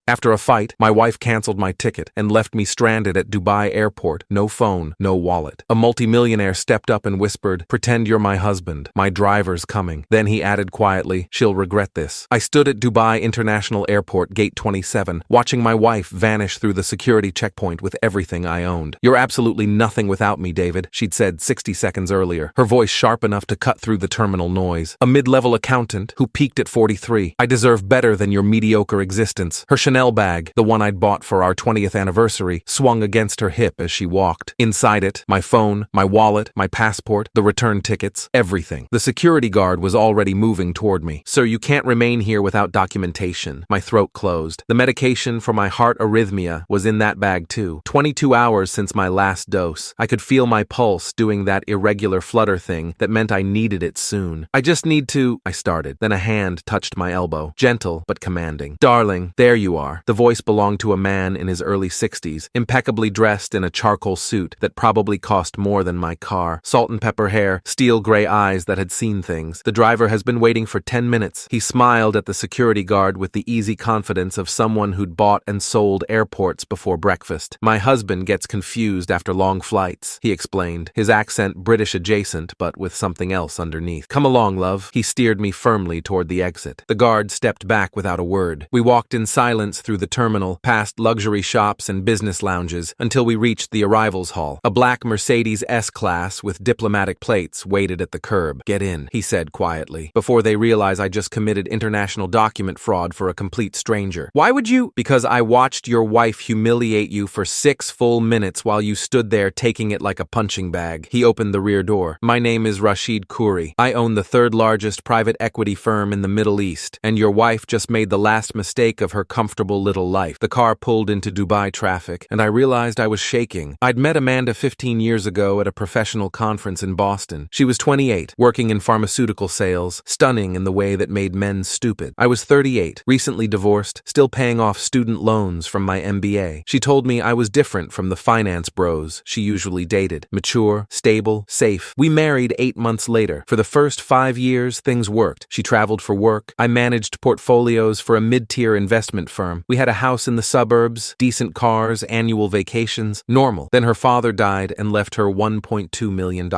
After a fight, my wife canceled my ticket and left me stranded at Dubai airport, no phone, no wallet. A multimillionaire stepped up and whispered, "Pretend you're my husband. My driver's coming." Then he added quietly, "She'll regret this." I stood at Dubai International Airport, gate 27, watching my wife vanish through the security checkpoint with everything I owned. "You're absolutely nothing without me, David," she'd said 60 seconds earlier, her voice sharp enough to cut through the terminal noise. "A mid-level accountant who peaked at 43. I deserve better than your mediocre existence." Her Chanel bag, the one I'd bought for our 20th anniversary, swung against her hip as she walked. Inside it, my phone, my wallet, my passport, the return tickets, everything. The security guard was already moving toward me. "Sir, you can't remain here without documentation." My throat closed. The medication for my heart arrhythmia was in that bag too. 22 hours since my last dose. I could feel my pulse doing that irregular flutter thing that meant I needed it soon. "I just need to," I started. Then a hand touched my elbow, gentle but commanding. "Darling, there you are." The voice belonged to a man in his early 60s, impeccably dressed in a charcoal suit that probably cost more than my car. Salt and pepper hair, steel gray eyes that had seen things. "The driver has been waiting for 10 minutes. He smiled at the security guard with the easy confidence of someone who'd bought and sold airports before breakfast. "My husband gets confused after long flights," he explained, his accent British adjacent but with something else underneath. "Come along, love." He steered me firmly toward the exit. The guard stepped back without a word. We walked in silence through the terminal, past luxury shops and business lounges, until we reached the arrivals hall. A black Mercedes S-Class with diplomatic plates waited at the curb. "Get in," he said quietly, before they realize I just committed international document fraud for a complete stranger. "Why would you?" "Because I watched your wife humiliate you for 6 full minutes while you stood there taking it like a punching bag." He opened the rear door. "My name is Rashid Khoury. I own the 3rd largest private equity firm in the Middle East, and your wife just made the last mistake of her comfortable little life." The car pulled into Dubai traffic, and I realized I was shaking. I'd met Amanda 15 years ago at a professional conference in Boston. She was 28, working in pharmaceutical sales, stunning in the way that made men stupid. I was 38, recently divorced, still paying off student loans from my MBA. She told me I was different from the finance bros she usually dated. Mature, stable, safe. We married 8 months later. For the first 5 years, things worked. She traveled for work. I managed portfolios for a mid-tier investment firm. We had a house in the suburbs, decent cars, annual vacations, normal. Then her father died and left her $1.2 million.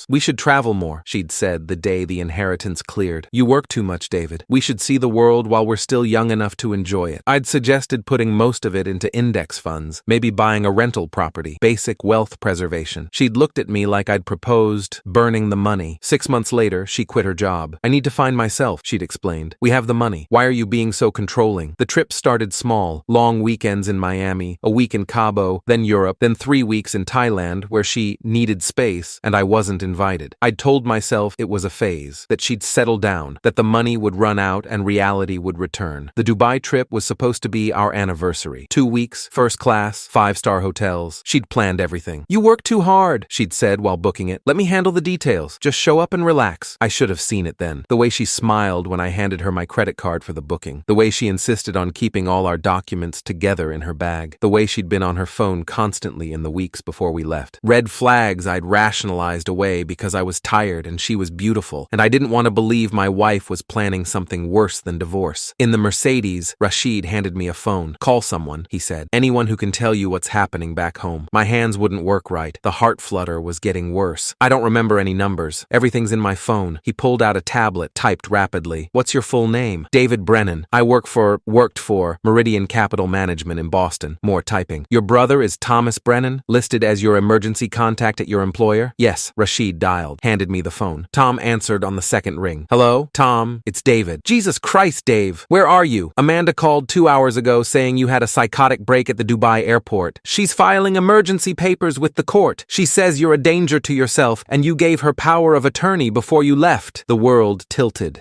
"We should travel more," she'd said the day the inheritance cleared. "You work too much, David. We should see the world while we're still young enough to enjoy it." I'd suggested putting most of it into index funds, maybe buying a rental property, basic wealth preservation. She'd looked at me like I'd proposed burning the money. 6 months later, she quit her job. "I need to find myself," she'd explained. "We have the money. Why are you being so controlling?" The trip started small, long weekends in Miami, a week in Cabo, then Europe, then 3 weeks in Thailand where she needed space and I wasn't invited. I'd told myself it was a phase, that she'd settle down, that the money would run out and reality would return. The Dubai trip was supposed to be our anniversary. 2 weeks, first class, 5-star hotels. She'd planned everything. "You work too hard," she'd said while booking it. "Let me handle the details. Just show up and relax." I should have seen it then. The way she smiled when I handed her my credit card for the booking. The way she insisted on keeping all our documents together in her bag. The way she'd been on her phone constantly in the weeks before we left. Red flags I'd rationalized away because I was tired and she was beautiful, and I didn't want to believe my wife was planning something worse than divorce. In the Mercedes, Rashid handed me a phone. "Call someone," he said. "Anyone who can tell you what's happening back home." My hands wouldn't work right. The heart flutter was getting worse. "I don't remember any numbers. Everything's in my phone." He pulled out a tablet, typed rapidly. "What's your full name?" "David Brennan. I worked for Meridian Capital Management in Boston." More typing. "Your brother is Thomas Brennan, listed as your emergency contact at your employer?" "Yes." Rashid dialed, handed me the phone. Tom answered on the second ring. "Hello? Tom, it's David." "Jesus Christ, Dave. Where are you? Amanda called 2 hours ago saying you had a psychotic break at the Dubai airport. She's filing emergency papers with the court. She says you're a danger to yourself and you gave her power of attorney before you left." The world tilted.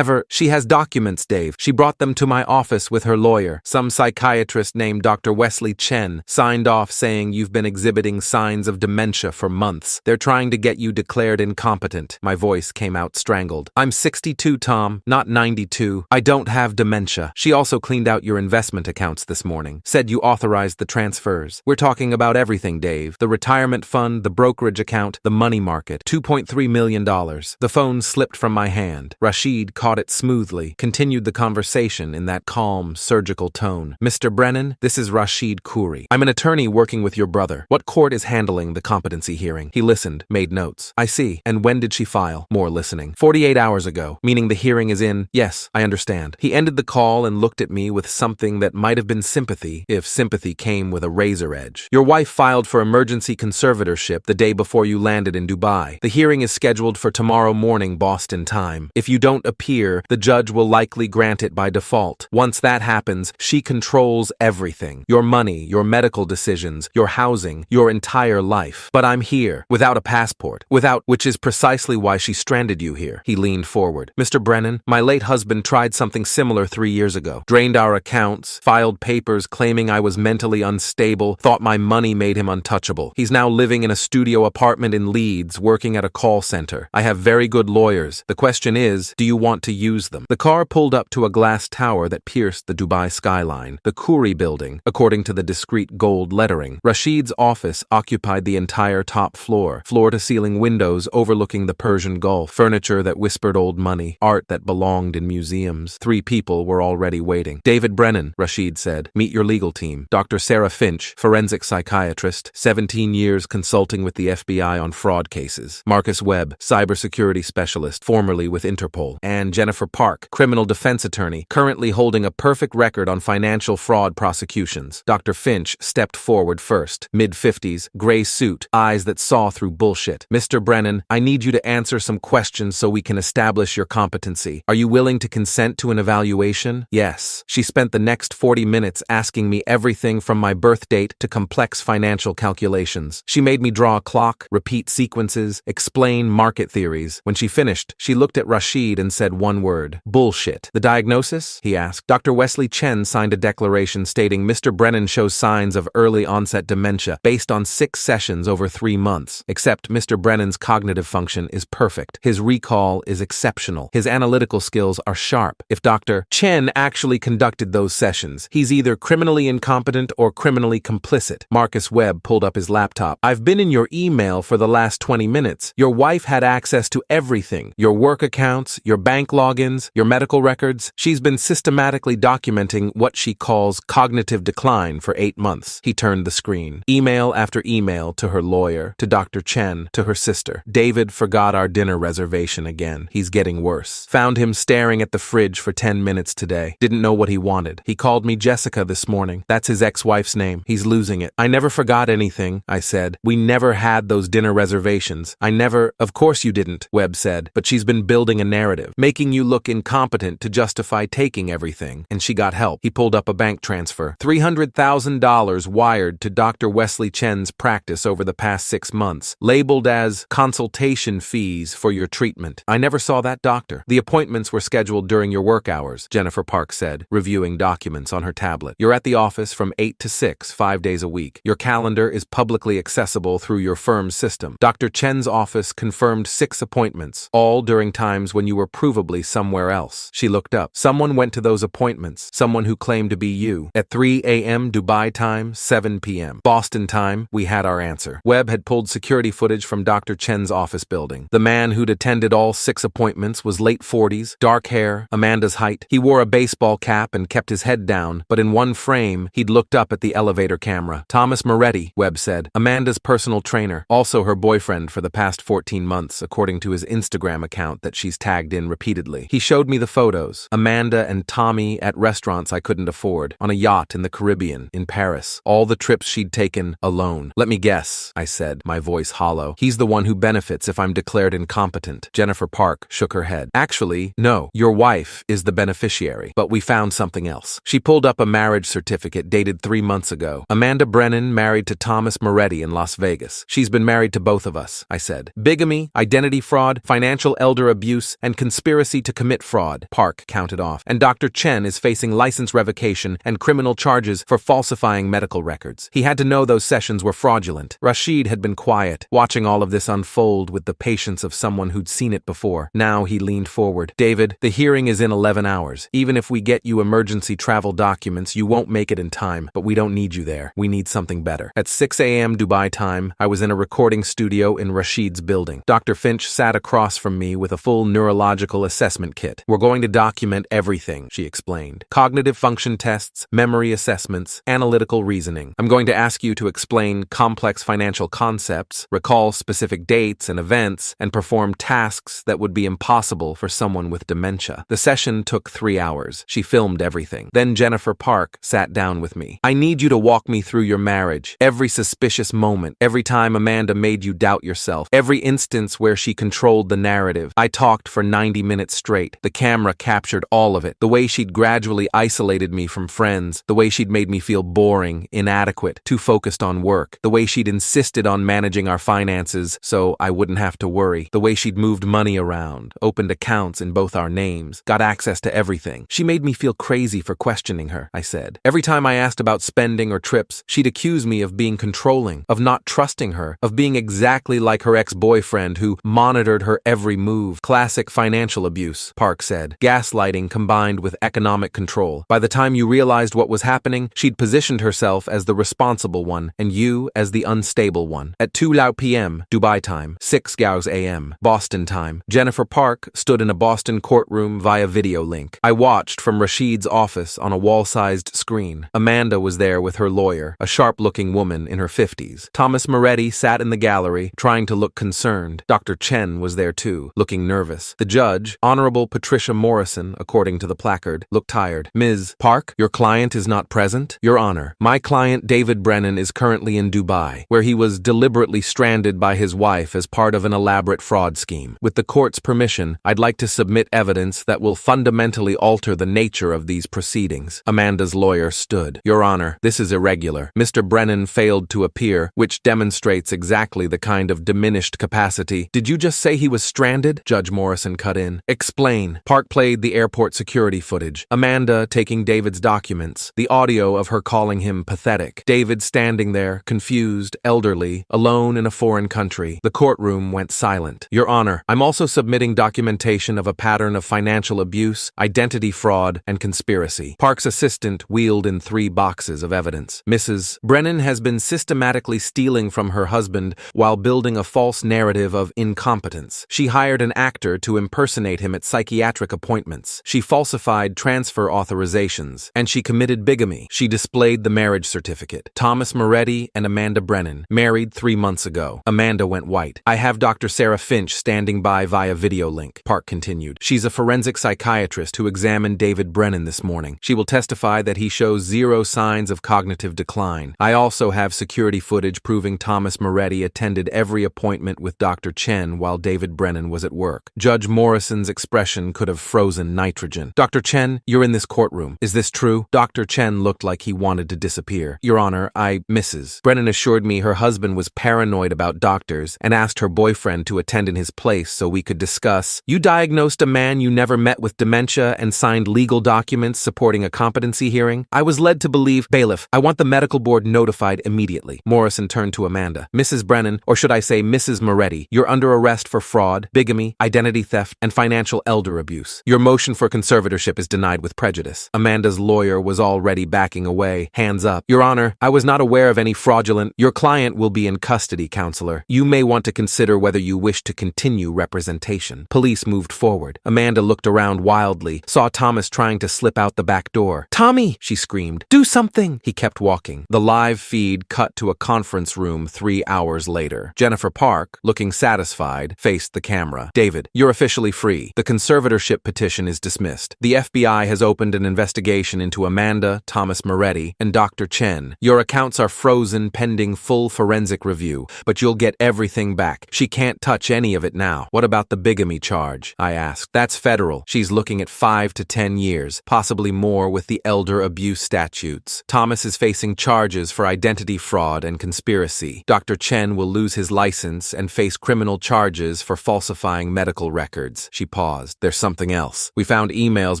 She has documents, Dave. She brought them to my office with her lawyer. Some psychiatrist named Dr. Wesley Chen signed off saying you've been exhibiting signs of dementia for months. They're trying to get you declared incompetent. My voice came out strangled. "I'm 62, Tom, not 92. I don't have dementia." She also cleaned out your investment accounts this morning. Said you authorized the transfers. We're talking about everything, Dave. The retirement fund, the brokerage account, the money market. $2.3 million. The phone slipped from my hand. Rashid caught it smoothly, continued the conversation in that calm, surgical cordial tone. Mr. Brennan, this is Rashid Khoury. I'm an attorney working with your brother. What court is handling the competency hearing? He listened, made notes. I see. And when did she file? More listening. 48 hours ago, meaning the hearing is in. Yes, I understand. He ended the call and looked at me with something that might have been sympathy, if sympathy came with a razor edge. Your wife filed for emergency conservatorship the day before you landed in Dubai. The hearing is scheduled for tomorrow morning Boston time. If you don't appear, the judge will likely grant it by default. Once that happens, she controls everything. Your money, your medical decisions, your housing, your entire life. But I'm here, without a passport, which is precisely why she stranded you here. He leaned forward. Mr. Brennan, my late husband tried something similar 3 years ago. Drained our accounts, filed papers claiming I was mentally unstable, thought my money made him untouchable. He's now living in a studio apartment in Leeds, working at a call center. I have very good lawyers. The question is, do you want to use them? The car pulled up to a glass tower that pierced the Dubai skyline, the Khoury building, according to the discreet gold lettering. Rashid's office occupied the entire top floor, floor-to-ceiling windows overlooking the Persian Gulf, furniture that whispered old money, art that belonged in museums. 3 people were already waiting. David Brennan, Rashid said, meet your legal team. Dr. Sarah Finch, forensic psychiatrist, 17 years consulting with the FBI on fraud cases. Marcus Webb, cybersecurity specialist, formerly with Interpol. And Jennifer Park, criminal defense attorney, currently holding a perfect record on financial fraud prosecutions. Dr. Finch stepped forward first, mid-50s, gray suit, eyes that saw through bullshit. Mr. Brennan, I need you to answer some questions so we can establish your competency. Are you willing to consent to an evaluation? Yes. She spent the next 40 minutes asking me everything from my birth date to complex financial calculations. She made me draw a clock, repeat sequences, explain market theories. When she finished, she looked at Rashid and said one word: bullshit. The diagnosis? He asked. Dr. Wesley Chen signed a declaration stating Mr. Brennan shows signs of early onset dementia based on 6 sessions over 3 months. Except Mr. Brennan's cognitive function is perfect. His recall is exceptional. His analytical skills are sharp. If Dr. Chen actually conducted those sessions, he's either criminally incompetent or criminally complicit. Marcus Webb pulled up his laptop. I've been in your email for the last 20 minutes. Your wife had access to everything. Your work accounts, your bank logins, your medical records. She's been systematically documenting what she calls cognitive decline for 8 months. He turned the screen. Email after email to her lawyer, to Dr. Chen, to her sister. David forgot our dinner reservation again. He's getting worse. Found him staring at the fridge for 10 minutes today. Didn't know what he wanted. He called me Jessica this morning. That's his ex-wife's name. He's losing it. I never forgot anything, I said. We never had those dinner reservations. Of course you didn't, Webb said, but she's been building a narrative, making you look incompetent to justify taking everything. And she got help. He pulled up a bank transfer. $300,000 wired to Dr. Wesley Chen's practice over the past 6 months, labeled as consultation fees for your treatment. I never saw that doctor. The appointments were scheduled during your work hours, Jennifer Park said, reviewing documents on her tablet. You're at the office from 8 to 6, 5 days a week. Your calendar is publicly accessible through your firm's system. Dr. Chen's office confirmed 6 appointments, all during times when you were provably somewhere else. She looked up. Someone went to those appointments, someone who claimed to be you. At 3 a.m. Dubai time, 7 p.m. Boston time, we had our answer. Webb had pulled security footage from Dr. Chen's office building. The man who'd attended all 6 appointments was late 40s, dark hair, Amanda's height. He wore a baseball cap and kept his head down, but in one frame, he'd looked up at the elevator camera. Thomas Moretti, Webb said, Amanda's personal trainer, also her boyfriend for the past 14 months, according to his Instagram account that she's tagged in repeatedly. He showed me the photos. Amanda and Tommy at restaurants I couldn't afford, on a yacht in the Caribbean, in Paris. All the trips she'd taken alone. Let me guess, I said, my voice hollow. He's the one who benefits if I'm declared incompetent. Jennifer Park shook her head. Actually, no. Your wife is the beneficiary. But we found something else. She pulled up a marriage certificate dated 3 months ago. Amanda Brennan married to Thomas Moretti in Las Vegas. She's been married to both of us, I said. Bigamy, identity fraud, financial elder abuse, and conspiracy to commit fraud, Park counted off. And Dr. Chen is facing license revocation and criminal charges for falsifying medical records. He had to know those sessions were fraudulent. Rashid had been quiet, watching all of this unfold with the patience of someone who'd seen it before. Now he leaned forward. David, the hearing is in 11 hours. Even if we get you emergency travel documents, you won't make it in time, but we don't need you there. We need something better. At 6 a.m. Dubai time, I was in a recording studio in Rashid's building. Dr. Finch sat across from me with a full neurological assessment kit. We're going to document everything, she explained. Cognitive function tests, memory assessments, analytical reasoning. I'm going to ask you to explain complex financial concepts, recall specific dates and events, and perform tasks that would be impossible for someone with dementia. The session took 3 hours. She filmed everything. Then Jennifer Park sat down with me. I need you to walk me through your marriage, every suspicious moment, every time Amanda made you doubt yourself, every instance where she controlled the narrative. I talked for 90 minutes straight. The camera captured all of it. The way she'd gradually isolated me from friends, the way she'd made me feel boring, inadequate, too focused on work, the way she'd insisted on managing our finances so I wouldn't have to worry, the way she'd moved money around, opened accounts in both our names, got access to everything. She made me feel crazy for questioning her, I said. Every time I asked about spending or trips, she'd accuse me of being controlling, of not trusting her, of being exactly like her ex-boyfriend who monitored her every move. Classic financial abuse, Park said. Gaslighting combined with economic control. By the time you realized what was happening, she'd positioned herself as the responsible one and you as the unstable one. At 2 p.m. Dubai time, 6 a.m. Boston time, Jennifer Park stood in a Boston courtroom via video link. I watched from Rashid's office on a wall-sized screen. Amanda was there with her lawyer, a sharp-looking woman in her 50s. Thomas Moretti sat in the gallery, trying to look concerned. Dr. Chen was there too, looking nervous. The judge, Honorable Patricia Morrison, according to the placard, looked tired. Ms. Park, your client is not present? Your Honor, my client David Brennan is currently in Dubai, where he was deliberately stranded by his wife as part of an elaborate fraud scheme. With the court's permission, I'd like to submit evidence that will fundamentally alter the nature of these proceedings. Amanda's lawyer stood. Your Honor, this is irregular. Mr. Brennan failed to appear, which demonstrates exactly the kind of diminished capacity. Did you just say he was stranded? Judge Morrison cut in. Explain. Park played the airport security footage. Amanda taking David's documents. The audio of her calling him pathetic. David standing there, confused, elderly, alone in a foreign country. The courtroom went silent. Your Honor, I'm also submitting documentation of a pattern of financial abuse, identity fraud, and conspiracy. Park's assistant wheeled in 3 boxes of evidence. Mrs. Brennan has been systematically stealing from her husband while building a false narrative of incompetence. She hired an actor to impersonate him at psychiatric appointments. She falsified transfer authorizations. And she committed bigamy. She displayed the marriage certificate. Thomas Moretti and Amanda Brennan, married 3 months ago. Amanda went white. I have Dr. Sarah Finch standing by via video link, Park continued. She's a forensic psychiatrist who examined David Brennan this morning. She will testify that he shows 0 signs of cognitive decline. I also have security footage proving Thomas Moretti attended every appointment with Dr. Chen while David Brennan was at work. Judge Morrison's expression could have frozen nitrogen. Dr. Chen, you're in this courtroom. Is this true? Dr. Chen looked like he wanted to disappear. Your Honor, Mrs. Brennan assured me her husband was paranoid about doctors and asked her boyfriend to attend in his place so we could discuss. You diagnosed a man you never met with dementia and signed legal documents supporting a competency hearing? I was led to believe, bailiff, I want the medical board notified immediately. Morrison turned to Amanda. Mrs. Brennan, or should I say Mrs. Moretti, you're under arrest for fraud, bigamy, identity theft, and financial elder abuse. Your motion for conservatorship is denied with prejudice. Amanda's lawyer was already backing away, hands up. Your Honor, I was not aware of any fraudulent. Your client will be in custody, counselor. You may want to consider whether you wish to continue representation. Police moved forward. Amanda looked around wildly, saw Thomas trying to slip out the back door. Tommy, she screamed. Do something! He kept walking. The live feed cut to a conference room 3 hours later. Jennifer Park, looking satisfied, faced the camera. David, you're officially free. The conservatorship petition is dismissed. The FBI has opened an investigation into Amanda, Thomas Moretti, and Dr. Chen. Your accounts are frozen pending full forensic review, but you'll get everything back. She can't touch any of it now. What about the bigamy charge? I asked. That's federal. She's looking at 5 to 10 years, possibly more with the elder abuse statutes. Thomas is facing charges for identity fraud and conspiracy. Dr. Chen will lose his license and face criminal charges for falsifying medical records. She paused. There's something else. We found emails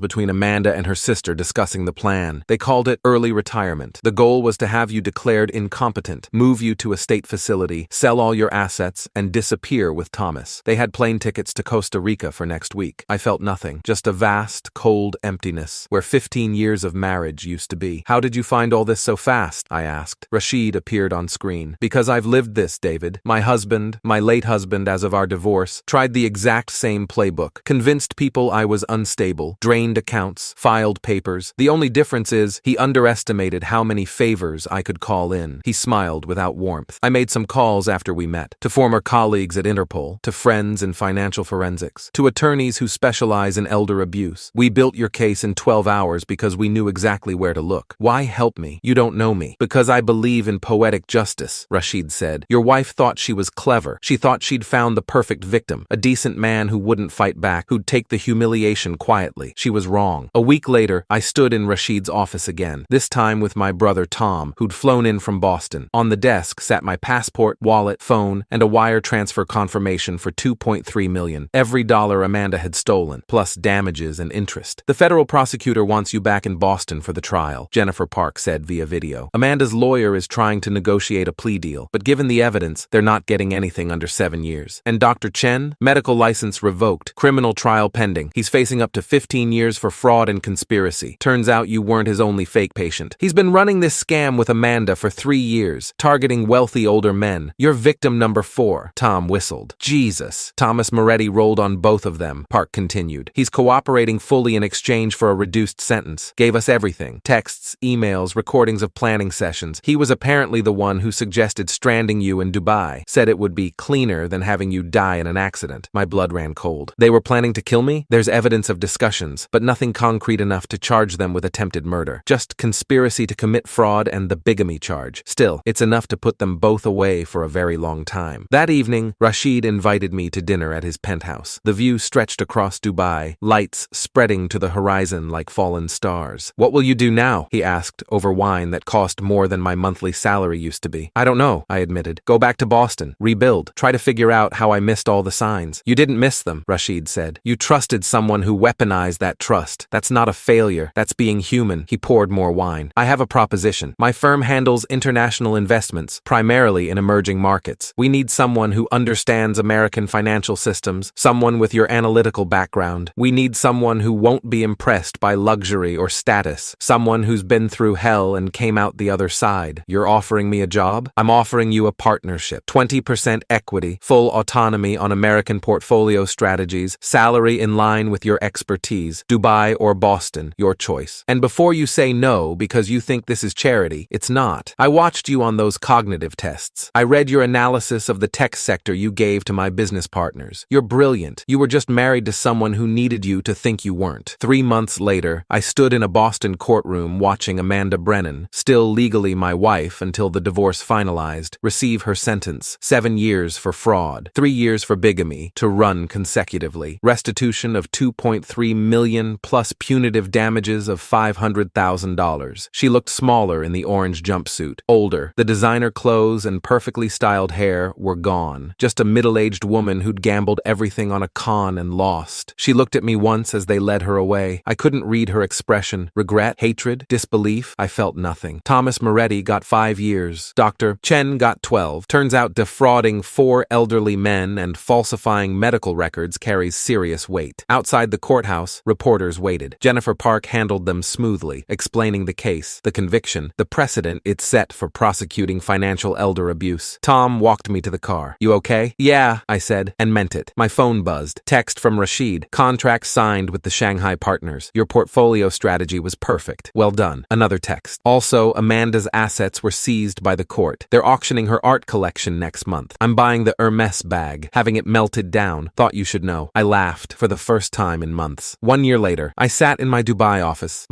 between Amanda and her sister discussing the plan. They called it early retirement. The goal was to have you declared incompetent, move you to a state facility, sell all your assets, and disappear with Thomas. They had plane tickets to Costa Rica for next week. I felt nothing, just a vast, cold emptiness, where 15 years of marriage used to be. How did you find all this so fast? I asked. Rashid appeared on screen. Because I've lived this, David. My husband, my late husband as of our divorce, tried the exact same playbook, convinced people I was unstable, drained accounts, filed papers, papers. The only difference is he underestimated how many favors I could call in. He smiled without warmth. I made some calls after we met, to former colleagues at Interpol, to friends in financial forensics, to attorneys who specialize in elder abuse. We built your case in 12 hours because we knew exactly where to look. Why help me? You don't know me. Because I believe in poetic justice, Rashid said. Your wife thought she was clever. She thought she'd found the perfect victim, a decent man who wouldn't fight back, who'd take the humiliation quietly. She was wrong. A week later, I stood in Rashid's office again, this time with my brother Tom, who'd flown in from Boston. On the desk sat my passport, wallet, phone, and a wire transfer confirmation for $2.3 million. Every dollar Amanda had stolen, plus damages and interest. The federal prosecutor wants you back in Boston for the trial, Jennifer Park said via video. Amanda's lawyer is trying to negotiate a plea deal, but given the evidence, they're not getting anything under 7 years. And Dr. Chen? Medical license revoked, criminal trial pending. He's facing up to 15 years for fraud and conspiracy. Turns out you weren't his only fake patient. He's been running this scam with Amanda for 3 years, targeting wealthy older men. You're victim number 4. Tom whistled. Jesus. Thomas Moretti rolled on both of them, Park continued. He's cooperating fully in exchange for a reduced sentence. Gave us everything. Texts, emails, recordings of planning sessions. He was apparently the one who suggested stranding you in Dubai. Said it would be cleaner than having you die in an accident. My blood ran cold. They were planning to kill me? There's evidence of discussions, but nothing concrete enough to charge them with attempted murder. Just conspiracy to commit fraud and the bigamy charge. Still, it's enough to put them both away for a very long time. That evening, Rashid invited me to dinner at his penthouse. The view stretched across Dubai, lights spreading to the horizon like fallen stars. What will you do now? He asked, over wine that cost more than my monthly salary used to be. I don't know, I admitted. Go back to Boston, rebuild, try to figure out how I missed all the signs. You didn't miss them, Rashid said. You trusted someone who weaponized that trust. That's not a failure. That's being human. He poured more wine. I have a proposition. My firm handles international investments, primarily in emerging markets. We need someone who understands American financial systems, someone with your analytical background. We need someone who won't be impressed by luxury or status, someone who's been through hell and came out the other side. You're offering me a job? I'm offering you a partnership. 20% equity, full autonomy on American portfolio strategies, salary in line with your expertise. Dubai or Boston, your choice. And before you say no because you think this is charity, it's not. I watched you on those cognitive tests. I read your analysis of the tech sector you gave to my business partners. You're brilliant. You were just married to someone who needed you to think you weren't. 3 months later, I stood in a Boston courtroom watching Amanda Brennan, still legally my wife until the divorce finalized, receive her sentence. 7 years for fraud, 3 years for bigamy, to run consecutively. Restitution of $2.3 million plus punitive damages of $500,000. She looked smaller in the orange jumpsuit, older. The designer clothes and perfectly styled hair were gone. Just a middle-aged woman who'd gambled everything on a con and lost. She looked at me once as they led her away. I couldn't read her expression. Regret, hatred, disbelief. I felt nothing. Thomas Moretti got 5 years. Dr. Chen got 12. Turns out defrauding 4 elderly men and falsifying medical records carries serious weight. Outside the courthouse, reporters waited. Jennifer Park handled them smoothly, explaining the case, the conviction, the precedent it set for prosecuting financial elder abuse. Tom walked me to the car. You okay? Yeah, I said, and meant it. My phone buzzed. Text from Rashid. Contract signed with the Shanghai partners. Your portfolio strategy was perfect. Well done. Another text. Also, Amanda's assets were seized by the court. They're auctioning her art collection next month. I'm buying the Hermes bag, having it melted down. Thought you should know. I laughed for the first time in months. 1 year later, I sat in my Dubai office,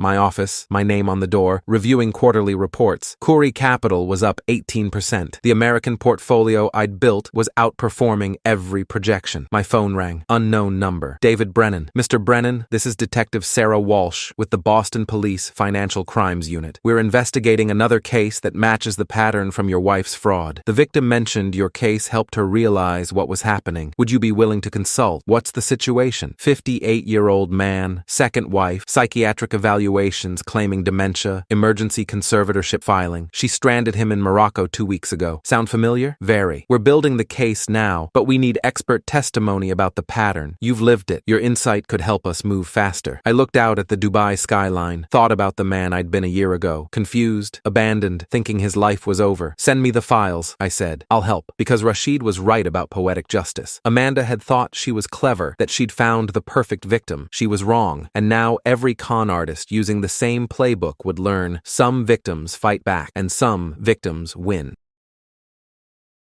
my name on the door, reviewing quarterly reports. Khoury Capital was up 18%. The American portfolio I'd built was outperforming every projection. My phone rang. Unknown number. David Brennan. Mr. Brennan, this is Detective Sarah Walsh with the Boston Police Financial Crimes Unit. We're investigating another case that matches the pattern from your wife's fraud. The victim mentioned your case helped her realize what was happening. Would you be willing to consult? What's the situation? 58-year-old man, second wife, psychiatric evaluations claiming dementia, emergency conservatorship filing. She stranded him in Morocco 2 weeks ago. Sound familiar? Very. We're building the case now, but we need expert testimony about the pattern. You've lived it. Your insight could help us move faster. I looked out at the Dubai skyline, thought about the man I'd been a year ago, confused, abandoned, thinking his life was over. Send me the files, I said. I'll help. Because Rashid was right about poetic justice. Amanda had thought she was clever, that she'd found the perfect victim. She was wrong, and now every con con artist using the same playbook would learn some victims fight back and some victims win.